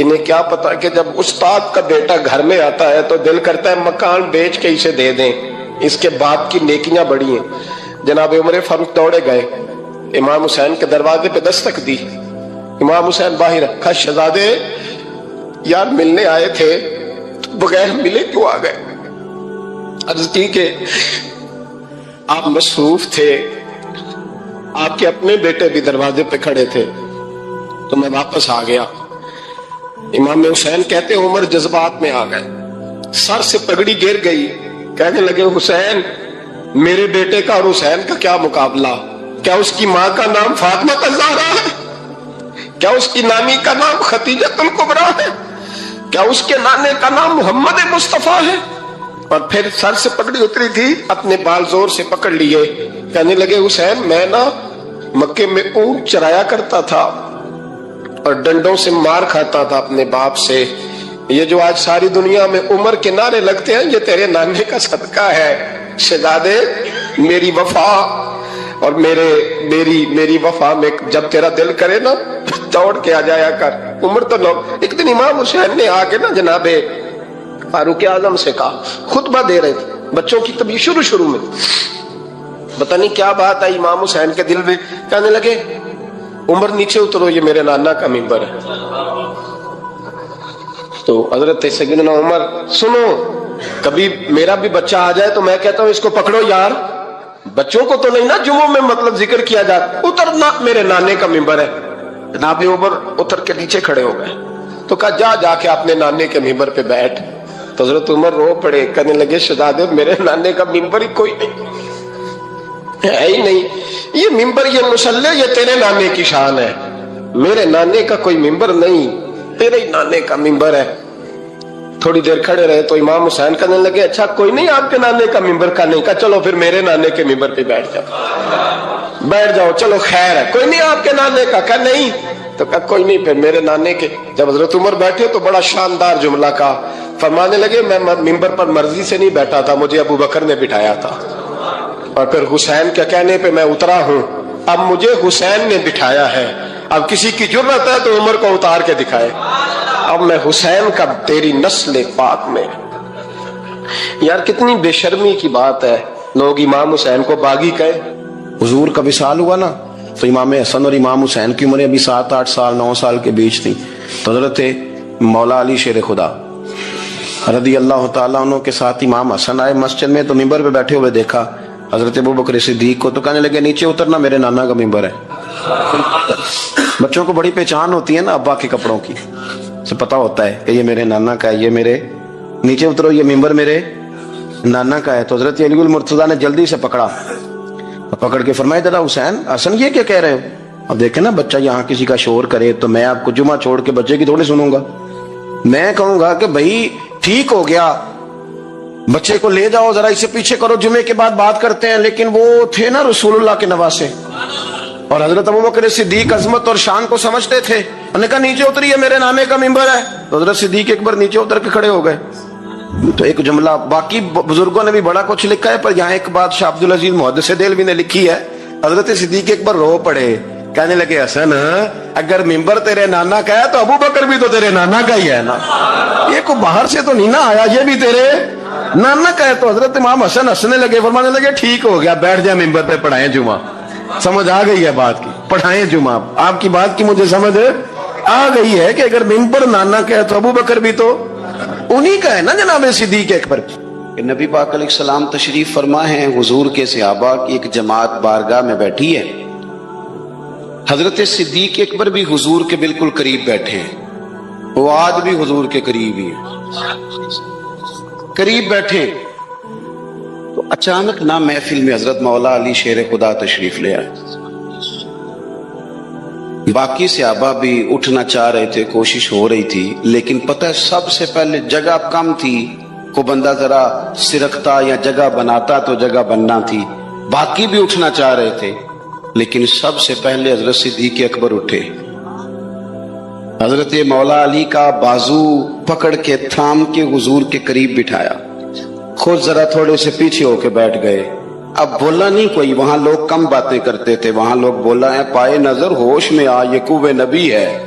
انہیں کیا پتا کہ جب استاد کا بیٹا گھر میں آتا ہے تو دل کرتا ہے مکان بیچ کے اسے دے دیں، اس کے باپ کی نیکیاں بڑی ہیں۔ جناب عمر فاروق دوڑے گئے، امام حسین کے دروازے پہ دستک دی۔ امام حسین باہر، کہا شہزادے یار ملنے آئے تھے تو بغیر ملے کیوں آ گئے؟ عرض کی کہ آپ مصروف تھے، آپ کے اپنے بیٹے بھی دروازے پہ کھڑے تھے تو میں واپس آ گیا۔ امام حسین کہتے عمر جذبات میں آ گئے، سر سے پگڑی گر گئی، کہنے لگے حسین میرے بیٹے کا اور حسین کا کیا مقابلہ؟ کیا اس کی ماں کا نام فاطمہ الزہرا ہے؟ کیا اس کی نانی کا نام خدیجہ الکبریٰ ہے؟ کیا اس کے نانے کا نام محمد مصطفیٰ ہے؟ اور پھر سر سے پگڑی اتری تھی، اپنے بال زور سے پکڑ لیے، کہنے لگے حسین میں نا مکے میں اونٹ چرایا کرتا تھا اور ڈنڈوں سے مار کھاتا تھا اپنے باپ سے، یہ جو آج ساری دنیا میں عمر کے نعرے لگتے ہیں یہ تیرے نانے کا صدقہ ہے۔ شہزادے میری وفا اور میری وفا میں جب تیرا دل کرے نا دوڑ کے آ جایا کر۔ عمر تو لوگ ایک دن امام حسین نے آ کے نا جناب فاروق اعظم سے کہا، خطبہ دے رہے تھے بچوں کی تبھی شروع میں، پتہ نہیں کیا بات آئی امام حسین کے دل میں، کہنے لگے عمر نیچے اترو یہ میرے نانا کا ممبر ہے۔ تو حضرت سیدنا عمر سنو، کبھی میرا بھی بچہ آ جائے تو میں کہتا ہوں اس کو پکڑو یار، بچوں کو تو نہیں نا جمعوں میں مطلب ذکر کیا جاتا، اترنا میرے نانے کا ممبر ہے۔ جناب عمر اتر کے نیچے کھڑے ہو گئے تو کہا جا کے اپنے نانے کے ممبر پہ بیٹھ۔ تو حضرت عمر رو پڑے، کہنے لگے شہزادے میرے نانے کا ممبر ہی کوئی نہیں ہے ہی نہیں، یہ ممبر یہ مصلی یہ تیرے نانے کی شان ہے، میرے نانے کا کوئی ممبر نہیں، تیرے ہی نانے کا ممبر ہے۔ تھوڑی دیر کھڑے رہے تو امام حسین کہنے لگے اچھا کوئی نہیں آپ کے نانے کا ممبر کا نہیں، کہا چلو پھر میرے نانے کے ممبر پہ بیٹھ جاؤ چلو خیر ہے، کوئی نہیں آپ کے نانے کا، کہا نہیں، تو کہا کوئی نہیں پھر میرے نانے کے۔ جب حضرت عمر بیٹھے تو بڑا شاندار جملہ کہا، فرمانے لگے میں ممبر پر مرضی سے نہیں بیٹھا تھا، مجھے ابو بکر نے بٹھایا تھا، اور پھر حسین کے کہنے پہ میں اترا ہوں، اب مجھے حسین نے بٹھایا ہے، اب کسی کی جرت ہے تو عمر کو اتار کے دکھائے، اب میں حسین کا تیری نسل پاک میں۔ یار کتنی بے شرمی کی بات ہے، لوگ امام حسین کو باغی کہے۔ حضور کا وصال ہوا نا تو امام حسن اور امام حسین کی عمریں ابھی 7-8 سال 9 سال کے بیچ تھی، تو حضرت مولا علی شیر خدا رضی اللہ تعالیٰ عنہ کے ساتھ امام حسن آئے مسجد میں، تو ممبر پہ بیٹھے ہوئے دیکھا حضرت ابوبکر صدیق کو، تو کہنے لگے نیچے اترنا میرے نانا کا ممبر ہے۔ بچوں کو بڑی پہچان ہوتی ہے نا ابا کے کپڑوں کی، سے پتا ہوتا ہے کہ یہ میرے نانا کا ہے، یہ میرے نیچے اترو یہ ممبر میرے نانا کا ہے۔ تو حضرت علی المرتضیٰ نے جلدی سے پکڑ کے فرمایا دادا حسن یہ کیا کہہ رہے ہو؟ اب دیکھیں نا بچہ یہاں کسی کا شور کرے تو میں آپ کو جمعہ چھوڑ کے بچے کی تھوڑی سنوں گا، میں کہوں گا کہ بھائی ٹھیک ہو گیا بچے کو لے جاؤ ذرا اسے پیچھے کرو جمعے کے بعد بات کرتے ہیں، لیکن وہ تھے نا رسول اللہ کے نواسے، اور حضرت ابوبکر صدیق عظمت اور شان کو سمجھتے تھے، انہوں نے کہا نیچے اتریے میرے نانے کا ممبر ہے، تو حضرت صدیق اکبر نیچے اتر کے کھڑے ہو گئے۔ تو ایک جملہ، باقی بزرگوں نے بھی بڑا کچھ لکھا ہے، پر یہاں ایک بات شاہ عبد العزیز محدث دہلوی نے لکھی ہے، حضرت صدیق اکبر رو پڑے، کہنے لگے حسن اگر ممبر تیرے نانا کا ہے تو ابوبکر بھی تو تیرے نانا کا ہی ہے نا، یہ کوئی باہر سے تو نہیں نا آیا، یہ بھی تیرے نانا کا ہے۔ تو حضرت امام حسن ہنسنے لگے، فرمانے لگے ٹھیک ہو گیا بیٹھ جائے ممبر پہ پڑھائیں جمعہ، سمجھ آ گئی ہے بات کی، پڑھائیں جمعہ، آپ کی بات کی مجھے سمجھ آ گئی ہے کہ اگر ممبر نانا کا ہے تو ابوبکر بھی تو انہی کا ہے نا جناب صدیق اکبر۔ نبی پاک علیہ السلام تشریف فرما ہے، حضور کے صحابہ کی ایک جماعت بارگاہ میں بیٹھی ہے، حضرت صدیق اکبر بھی حضور کے بالکل قریب بیٹھے ہیں، وہ آج بھی حضور کے قریب ہی قریب بیٹھے، تو اچانک نہ محفل میں حضرت مولا علی شیر خدا تشریف لے آئے، باقی صحابہ بھی اٹھنا چاہ رہے تھے، کوشش ہو رہی تھی، لیکن پتہ ہے سب سے پہلے جگہ کم تھی، کو بندہ ذرا سرکتا یا جگہ بناتا تو جگہ بننا تھی، باقی بھی اٹھنا چاہ رہے تھے، لیکن سب سے پہلے حضرت صدیق اکبر اٹھے، حضرت مولا علی کا بازو پکڑ کے تھام کے حضور کے قریب بٹھایا، خود ذرا تھوڑے سے پیچھے ہو کے بیٹھ گئے۔ اب بولا نہیں کوئی، وہاں لوگ کم باتیں کرتے تھے، وہاں لوگ بولا ہے پائے نظر ہوش میں آ یہ کوہ نبی ہے،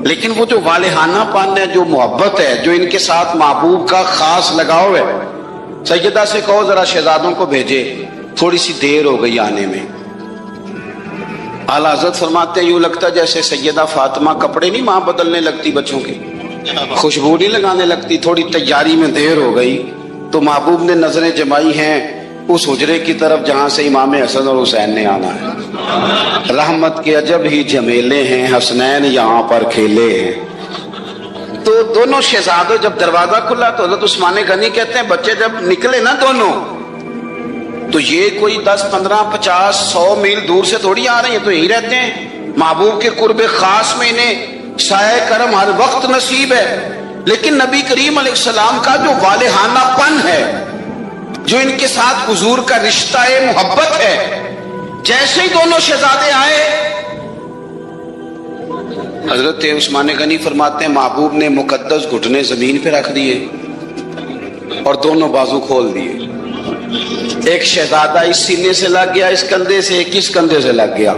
لیکن وہ جو والہانہ پن ہے، جو محبت ہے، جو ان کے ساتھ محبوب کا خاص لگاؤ ہے، سیدہ سے کہو ذرا شہزادوں کو بھیجے، تھوڑی سی دیر ہو گئی آنے میں۔ اعلیٰ حضرت فرماتے ہیں یوں لگتا جیسے سیدہ فاطمہ کپڑے نہیں ماں بدلنے لگتی بچوں کے، خوشبو نہیں لگانے لگتی، تھوڑی تیاری میں دیر ہو گئی تو محبوب نے نظریں جمائی ہیں اس حجرے کی طرف جہاں سے امام حسن اور حسین نے آنا ہے۔ رحمت کے عجب ہی جھمیلے ہیں، حسنین یہاں پر کھیلے ہیں۔ تو دونوں شہزادوں جب دروازہ کھلا تو حضرت عثمان غنی کہتے ہیں بچے جب نکلے نا دونوں، تو یہ کوئی 10 15 50 100 میل دور سے تھوڑی آ رہے ہیں، تو یہی رہتے ہیں محبوب کے قرب خاص میں، انہیں سایہ کرم ہر وقت نصیب ہے۔ لیکن نبی کریم علیہ السلام کا جو والہانہ پن ہے، جو ان کے ساتھ حضور کا رشتہ محبت ہے، جیسے ہی دونوں شہزادے آئے حضرت عثمان غنی فرماتے ہیں محبوب نے مقدس گھٹنے زمین پہ رکھ دیے اور دونوں بازو کھول دیے۔ ایک شہزادہ اس سینے سے لگ گیا اس کندھے سے، ایک اس کندھے سے لگ گیا،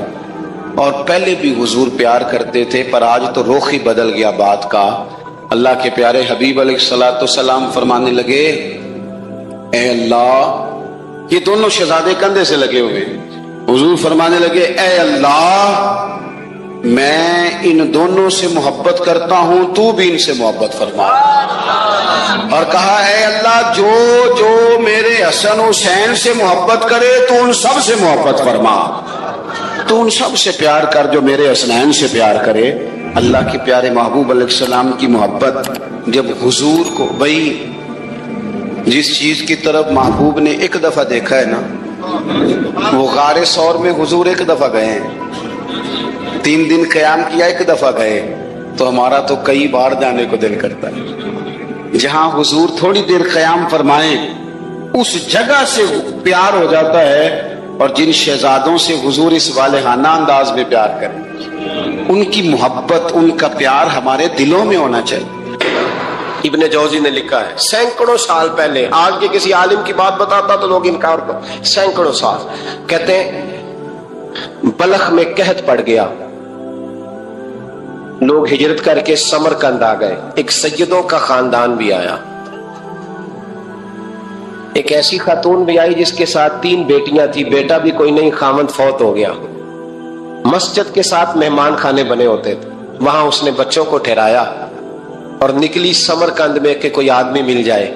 اور پہلے بھی حضور پیار کرتے تھے پر آج تو رخ ہی بدل گیا بات کا۔ اللہ کے پیارے حبیب علیہ الصلوۃ والسلام فرمانے لگے اے اللہ، یہ دونوں شہزادے کندھے سے لگے ہوئے، حضور فرمانے لگے اے اللہ میں ان دونوں سے محبت کرتا ہوں، تو بھی ان سے محبت فرما۔ اور کہا اے اللہ جو جو میرے حسن حسین سے محبت کرے تو ان سب سے محبت فرما، تو ان سب سے پیار کر جو میرے حسنین سے پیار کرے۔ اللہ کے پیارے محبوب علیہ السلام کی محبت جب حضور کو، بھائی جس چیز کی طرف محبوب نے ایک دفعہ دیکھا ہے نا، وہ غار ثور میں حضور ایک دفعہ گئے ہیں، 3 دن قیام کیا ایک دفعہ گئے، تو ہمارا تو کئی بار جانے کو دل کرتا ہے۔ جہاں حضور تھوڑی دیر قیام فرمائیں اس جگہ سے پیار ہو جاتا ہے، اور جن شہزادوں سے حضور اس والہانہ انداز میں پیار کریں، ان کی محبت، ان کا پیار ہمارے دلوں میں ہونا چاہیے۔ ابن جوزی نے لکھا ہے سینکڑوں سال پہلے، آج کے کسی عالم کی بات بتاتا تو لوگ انکار کرتے، سینکڑوں سال، کہتے ہیں بلخ میں قحط پڑ گیا، لوگ ہجرت کر کے سمرقند آ گئے، ایک سیدوں کا خاندان بھی آیا، ایک ایسی خاتون بھی آئی جس کے ساتھ 3 بیٹیاں تھی، بیٹا بھی کوئی نہیں، خامند فوت ہو گیا۔ مسجد کے ساتھ مہمان خانے بنے ہوتے تھے، وہاں اس نے بچوں کو ٹھہرایا اور نکلی سمرقند میں کہ کوئی آدمی مل جائے۔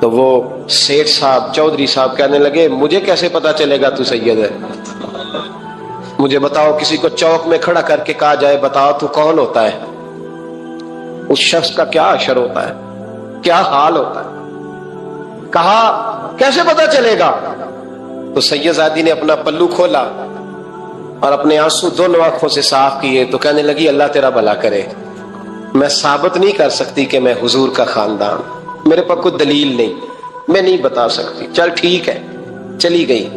تو وہ سیٹھ صاحب، چودھری صاحب کہنے لگے مجھے کیسے پتا چلے گا تو سید ہے، مجھے بتاؤ، کسی کو چوک میں کھڑا کر کے کہا جائے بتاؤ تو کون ہوتا ہے، اس شخص کا کیا اشر ہوتا ہے، کیا حال ہوتا ہے، کہا کیسے پتا چلے گا؟ تو سید زادی نے اپنا پلو کھولا اور اپنے آنسو دونوں آنکھوں سے صاف کیے، تو کہنے لگی اللہ تیرا بھلا کرے، میں ثابت نہیں کر سکتی کہ میں حضور کا خاندان، میرے پاس کوئی دلیل نہیں، میں نہیں بتا سکتی، چل ٹھیک ہے، چلی گئی۔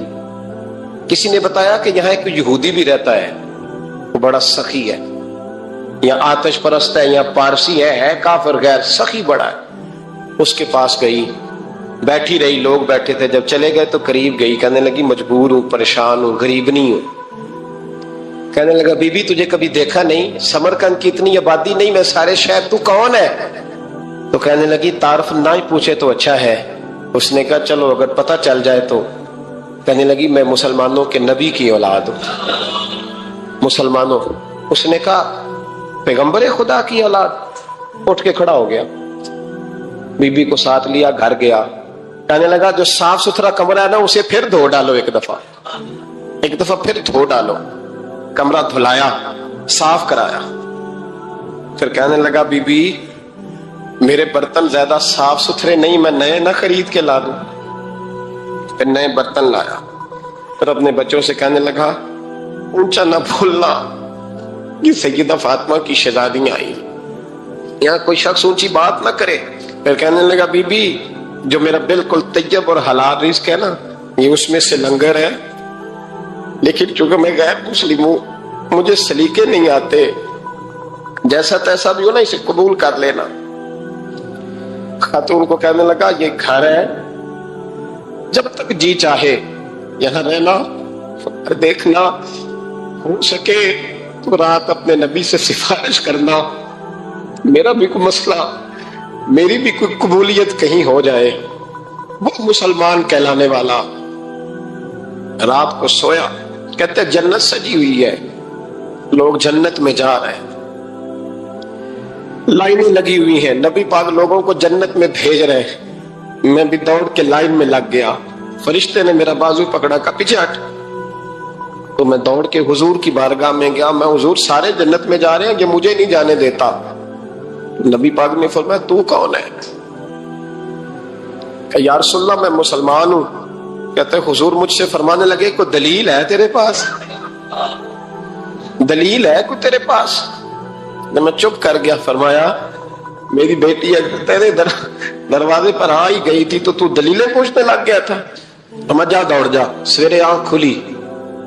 کسی نے بتایا کہ یہاں ایک یہودی بھی رہتا ہے، وہ بڑا سخی ہے، یا آتش پرست ہے، یا پارسی ہے کافر غیر، سخی بڑا ہے۔ اس کے پاس گئی، بیٹھی رہی، لوگ بیٹھے تھے، جب چلے گئے تو قریب گئی، کہنے لگی مجبور ہوں، پریشان ہوں، غریب نہیں ہوں۔ کہنے لگا بی بی تجھے کبھی دیکھا نہیں، سمرقند کی اتنی آبادی نہیں، میں سارے شہر، تو کون ہے؟ تو کہنے لگی تعارف نہ ہی پوچھے تو اچھا ہے۔ اس نے کہا چلو اگر پتہ چل جائے تو۔ کہنے لگی میں مسلمانوں کے نبی کی اولاد ہوں۔ مسلمانوں؟ اس نے کہا پیغمبر خدا کی اولاد۔ اٹھ کے کھڑا ہو گیا، بی بی کو ساتھ لیا، گھر گیا، کہنے لگا جو صاف ستھرا کمرہ ہے نا اسے پھر دھو ڈالو، ایک دفعہ پھر دھو ڈالو۔ کمرہ دھلایا، صاف کرایا، پھر کہنے لگا بی بی میرے برتن زیادہ صاف ستھرے نہیں، میں نئے نہ خرید کے لا دوں۔ پھر نئے برتن لایا، پھر اپنے بچوں سے کہنے لگا اونچا نہ بھولنا، یہ سیدہ فاطمہ کی شہزادیاں آئی، یہاں کوئی شخص اونچی بات نہ کرے۔ پھر کہنے لگا بی بی جو میرا بالکل طیب اور حلال رزق ہے نا، یہ اس میں سے لنگر ہے، لیکن چونکہ میں غیر مسلم ہوں، مجھے سلیقے نہیں آتے، جیسا تیسا بھی ہو نا اسے قبول کر لینا۔ خاتون کو کہنے لگا یہ گھر ہے، جب تک جی چاہے یہاں رہنا، دیکھنا، ہو سکے تو رات اپنے نبی سے سفارش کرنا، میرا بھی کوئی مسئلہ، میری بھی کوئی قبولیت کہیں ہو جائے۔ وہ مسلمان کہلانے والا رات کو سویا، کہتے جنت سجی ہوئی ہے، لوگ جنت میں جا رہے ہیں، لائنیں لگی ہوئی ہیں، نبی پاک لوگوں کو جنت میں بھیج رہے ہیں، میں بھی دوڑ کے لائن میں لگ گیا، فرشتے نے میرا بازو پکڑا، کہا پیچھے ہٹ، تو میں دوڑ کے حضور کی بارگاہ میں گیا، میں حضور سارے جنت میں جا رہے ہیں، یہ مجھے نہیں جانے دیتا۔ نبی پاک نے فرمایا تو کون ہے؟ کہ یا رسول اللہ میں مسلمان ہوں۔ کہتے حضور مجھ سے فرمانے لگے کوئی دلیل ہے تیرے پاس؟ دلیل ہے کوئی تیرے پاس؟ میں چپ کر گیا، فرمایا میری بیٹی تیرے دروازے پر آ ہی گئی تھی تو دلیلیں پوچھنے لگ گیا تھا۔ میں جا دوڑ جا، سویرے آنکھ کھلی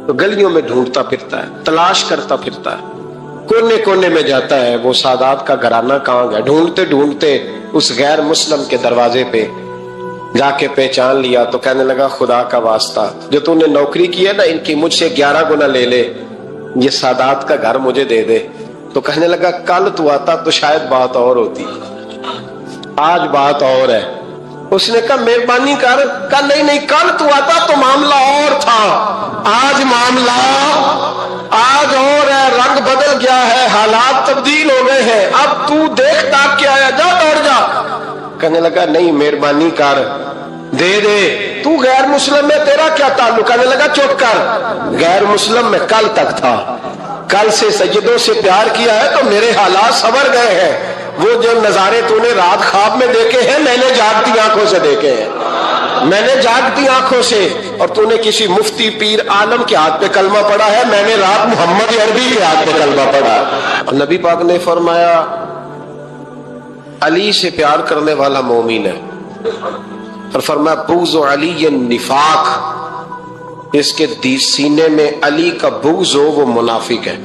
تو گلیوں میں ڈھونڈتا پھرتا ہے، تلاش کرتا پھرتا ہے، کونے کونے میں جاتا ہے وہ سادات کا گھرانہ کہاں گیا، ڈھونڈتے ڈھونڈتے اس غیر مسلم کے دروازے پہ جا کے پہچان لیا تو کہنے لگا خدا کا واسطہ جو تو نے نوکری کی ہے نا ان کی مجھ سے 11 گنا لے لے، یہ سادات کا گھر مجھے دے دے۔ تو کہنے لگا کل تو آتا تو شاید بات اور ہوتی، آج بات اور ہے۔ اس نے کہا مہربانی کر، کہا نہیں کل تو آتا تو معاملہ اور تھا، آج معاملہ آج اور ہے، رنگ بدل گیا ہے، حالات تبدیل ہو گئے ہیں، اب تو دیکھ تاک کے آیا، جا دوڑ جا۔ کہنے لگا نہیں مہربانی کر دے دے، تو غیر مسلم میں تیرا کیا تعلق؟ کہنے لگا چپ کر، غیر مسلم میں کل تک تھا، کل سے سجدوں سے پیار کیا ہے تو میرے حالات سنور گئے ہیں، وہ جو نظارے تو نے رات خواب میں دیکھے ہیں میں نے جاگتی آنکھوں سے دیکھے ہیں، میں نے جاگتی آنکھوں سے، اور تو نے کسی مفتی پیر عالم کے ہاتھ پہ کلمہ پڑھا ہے، میں نے رات محمد عربی کے ہاتھ پہ کلمہ پڑھا۔ اور نبی پاک نے فرمایا علی سے پیار کرنے والا مومن ہے، اور فرمایا بغض علی نفاق، اس کے سینے میں علی کا بغض ہو وہ منافق ہے،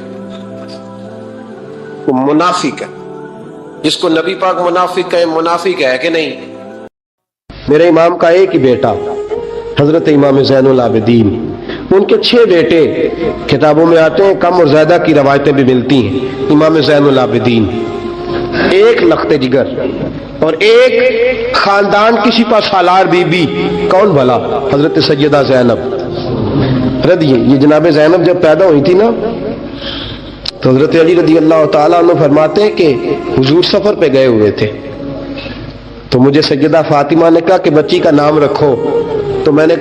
وہ منافق ہے۔ جس کو نبی پاک منافق کہے منافق ہے کہ نہیں؟ میرے امام کا ایک ہی بیٹا حضرت امام زین العابدین، ان کے 6 بیٹے کتابوں میں آتے ہیں، کم اور زیادہ کی روایتیں بھی ملتی ہیں۔ امام زین العابدین ایک لخت جگر اور ایک خاندان کی سپہ سالار بی بی، کون بھلا؟ حضرت سیدہ زینب رضی، یہ جناب زینب جب پیدا ہوئی تھی نا تو حضرت علی رضی اللہ تعالیٰ عنہ فرماتے ہیں کہ حضور سفر پہ گئے ہوئے تھے تو مجھے سیدہ فاطمہ نے کہا کہ بچی کا نام رکھو، تو میں نے